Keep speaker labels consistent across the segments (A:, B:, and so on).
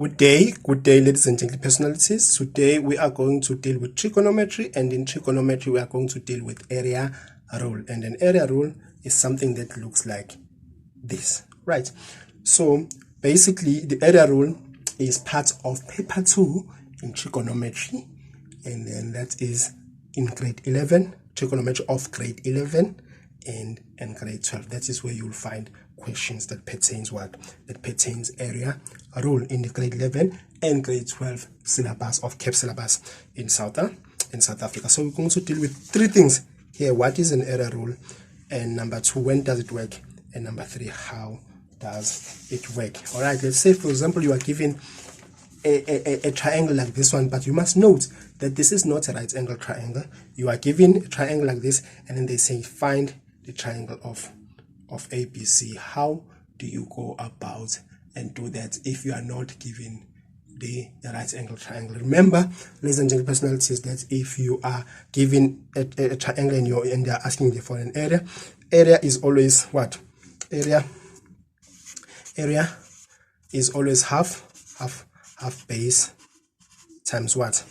A: Good day, ladies and gentlemen, personalities. Today we are going to deal with trigonometry, and in trigonometry we are going to deal with area rule. And an area rule is something that looks like this, right? So basically, the area rule is part of paper 2 in trigonometry, and then that is in grade 11, trigonometry of grade 11 and grade 12. That is where you'll find questions that pertains what? That pertains area rule in the grade 11 and grade 12 syllabus of CAP syllabus in South Africa. So we're going to deal with three things here. What is an area rule? And number 2, when does it work? And number 3, how does it work? All right, let's say, for example, you are given a triangle like this one, but you must note that this is not a right angle triangle. You are given a triangle like this, and then they say find the triangle of ABC. How do you go about and do that if you are not given the right angle triangle? Remember, ladies and gentlemen, personalities, that if you are given a triangle and they are asking you for an area is always what? Area is always half base times what?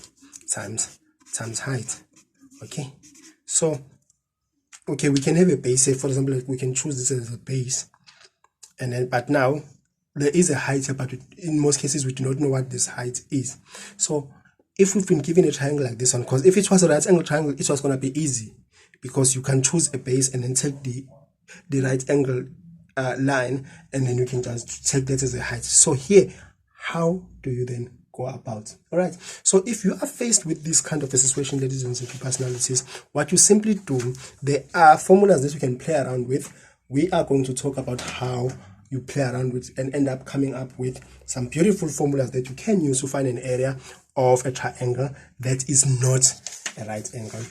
A: Times height. Okay, so okay, we can have a base. Say, for example, like we can choose this as a base, and then but now there is a height here, but in most cases we do not know what this height is. So if we've been given a triangle like this one, because if it was a right angle triangle, it was going to be easy, because you can choose a base and then take the right angle line, and then you can just take that as a height. So here, how do you then go about? All right, so if you are faced with this kind of a situation, ladies and gentlemen, personalities, what you simply do, there are formulas that you can play around with. We are going to talk about how you play around with and end up coming up with some beautiful formulas that you can use to find an area of a triangle that is not a right angle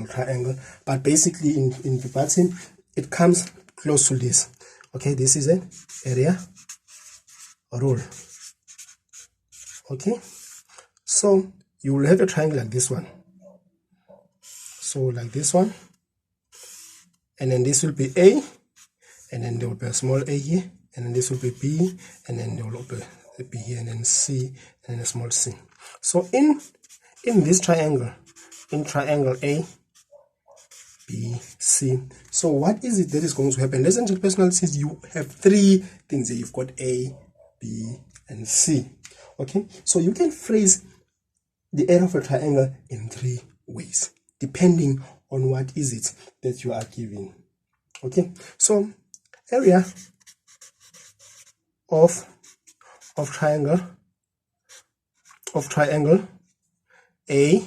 A: triangle. But basically in the pattern, it comes close to this. Okay, this is an area rule. Okay, so you will have a triangle like this one. So like this one, and then this will be A, and then there will be a small a here, and then this will be B, and then there will be a B here, and then C, and then a small c. So in this triangle, in triangle A, B, C, so what is it that is going to happen? Listen to the personalities, you have three things here. You've got A, B, and C. Okay, so you can phrase the area of a triangle in three ways, depending on what is it that you are giving. Okay, so area of triangle A,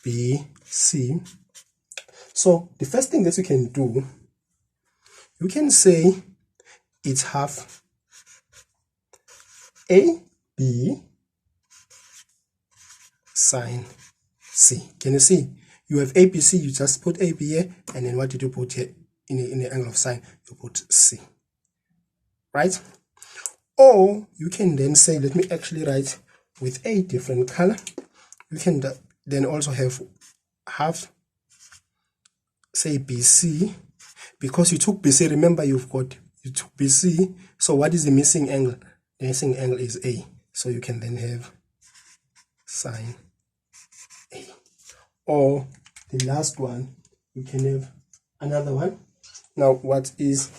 A: B, C. So the first thing that you can do, you can say it's half AB sine C. Can you see? You have ABC, you just put AB here, and then what did you put here in the angle of sine? You put C, right? Or you can then say, let me actually write with a different color. You can then also have half, say, BC, because you took BC. Remember, you took BC. So what is the missing angle? The missing angle is A. So you can then have sine A. Or the last one, you can have another one. Now, what is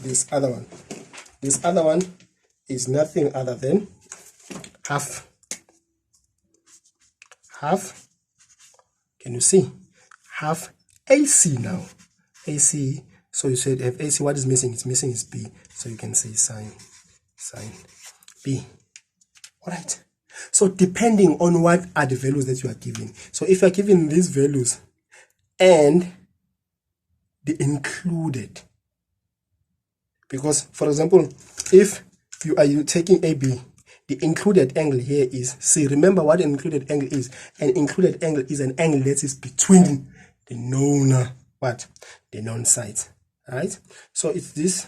A: this other one? This other one is nothing other than half. Can you see? Half AC now. AC. So you said if AC, what is missing? It's missing is B. So you can say sine B. All right. So depending on what are the values that you are giving. So if you are given these values and the included, because for example, if you are taking AB, the included angle here is C. Remember what an included angle is. An included angle is an angle that is between the known the known sides. All right. So it's this.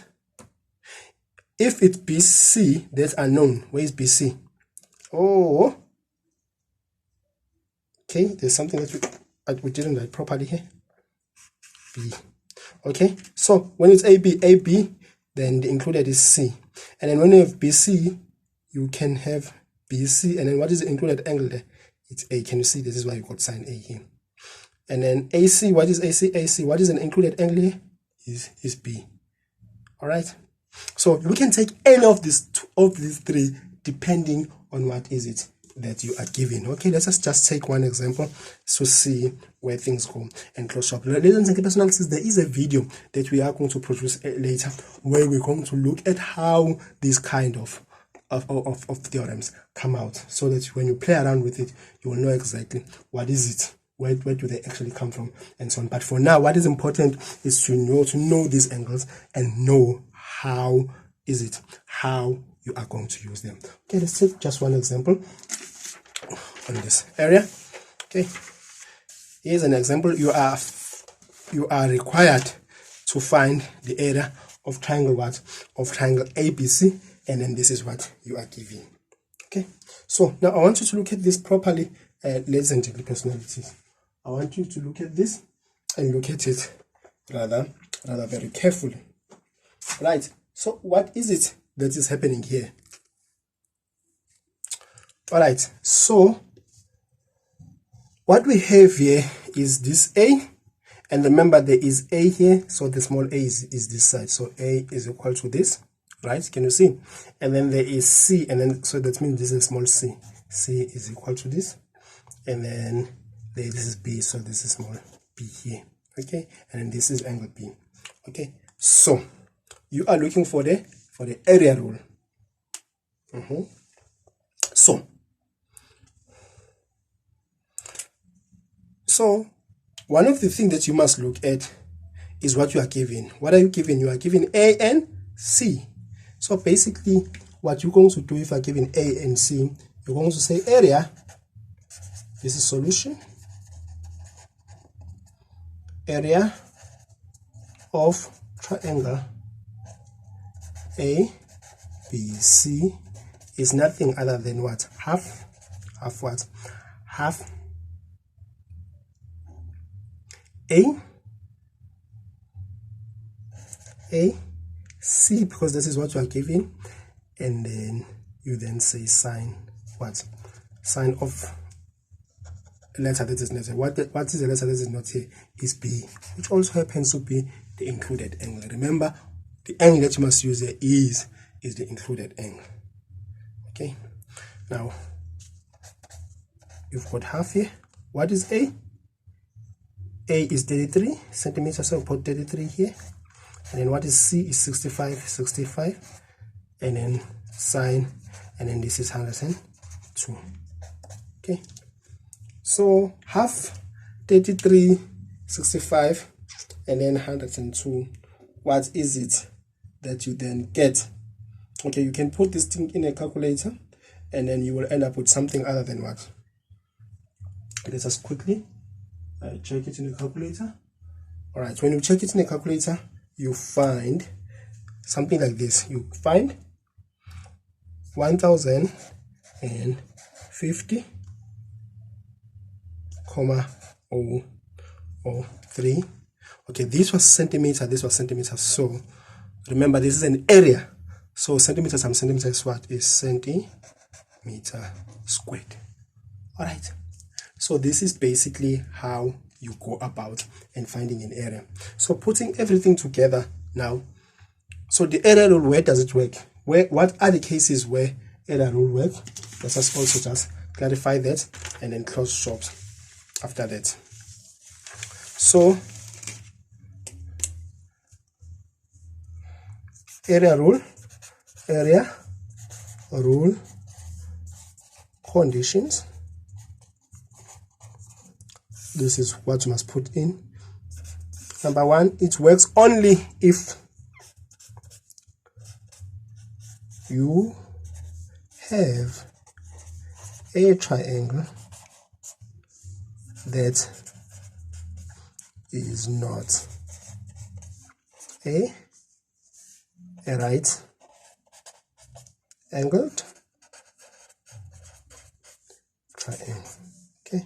A: If it's BC, that's unknown. Where is BC? Oh, okay, there's something that we didn't write properly here. B. Okay, so when it's AB, then the included is C. And then when you have BC, you can have BC, and then what is the included angle there? It's A. Can you see? This is why you got sine A here. And then AC, what is AC? AC, what is an included angle here? Is B. All right. So we can take any of these three depending on what is it that you are given. Okay, let's just take one example to see where things go and close up. Ladies and gentlemen, personalities, there is a video that we are going to produce later where we're going to look at how these kind of theorems come out, so that when you play around with it, you will know exactly what is it, where do they actually come from, and so on. But for now, what is important is to know these angles and know how you are going to use them. Okay, let's take just one example on this area. Okay, here's an example. You are required to find the area of triangle ABC, and then this is what you are given. Okay, so now I want you to look at this properly, ladies and gentlemen, personalities. I want you to look at this and look at it rather very carefully. Right, so what is it that is happening here? All right, so what we have here is this A, and remember there is A here, so the small a is this side, so A is equal to this, right? Can you see? And then there is C, and then so that means this is small c. C is equal to this, and then this is B, so this is small b here. Okay, and then this is angle B. Okay, so you are looking for the area rule. So one of the things that you must look at is what you are given. What are you given? You are given A and C. So basically what you're going to do if you are given A and C, you're going to say area, this is solution, area of triangle ABC is nothing other than what? Half what? Half C, because this is what you are given, and then you then say sine what? Sine of a letter that is not here. What is the letter that is not here? Is B, which also happens to be the included angle. Remember, the angle that you must use here is the included angle. Okay, now you've got half here. What is A? A is 33 centimeters, so put 33 here. And then what is C is 65, and then sine, and then this is 102. Okay, so half 33, 65, and then 102. What is it that you then get? Okay, you can put this thing in a calculator, and then you will end up with something other than what? Let us quickly check it in the calculator. All right, when you check it in the calculator, you find something like this. You find 1050,003. Okay, this was centimeter, so remember this is an area, so centimeters times centimeter is what? Is centimeter squared. All right, so this is basically how you go about and finding an area. So putting everything together now, so the area rule, where does it work? What are the cases where area rule work? Let's just also just clarify that and then close shop after that. So area rule conditions. This is what you must put in. Number one, it works only if you have a triangle that is not a right angled triangle. Okay,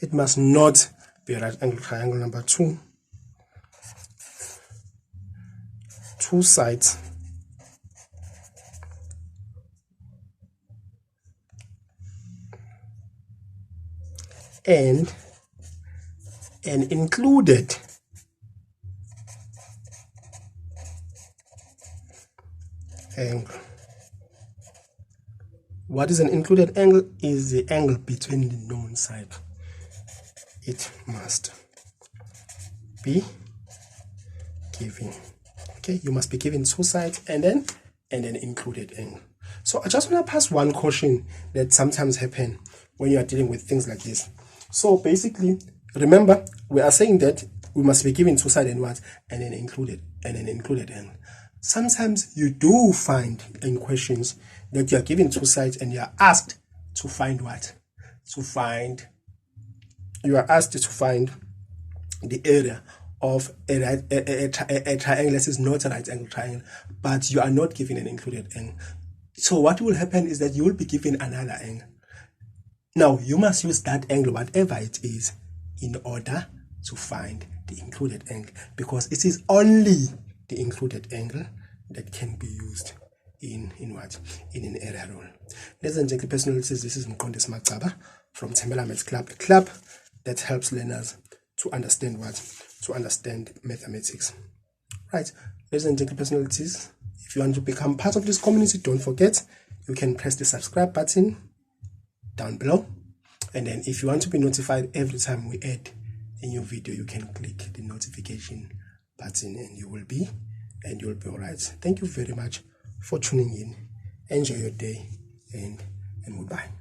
A: it must not be a right angled triangle. Number two, two sides and an included angle. What is an included angle? Is the angle between the known side. It must be given. Okay, you must be given two sides and then an included angle. So I just want to pass one caution that sometimes happen when you are dealing with things like this. So basically, remember, we are saying that we must be given two sides and what? And an included angle. Sometimes you do find in questions that you are given two sides and you are asked to find what? You are asked to find the area of a triangle. This is not a right angle triangle, but you are not given an included angle. So what will happen is that you will be given another angle. Now you must use that angle, whatever it is, in order to find the included angle, because it is only the included angle that can be used in an area rule. Ladies and gentlemen, personalities, this is Mqonde Macaba from Thembela Maths Club, a club that helps learners to understand mathematics. Right, ladies and gentlemen, personalities, if you want to become part of this community, don't forget you can press the subscribe button down below, and then if you want to be notified every time we add a new video, you can click the notification button and you'll be all right. Thank you very much for tuning in. Enjoy your day and goodbye.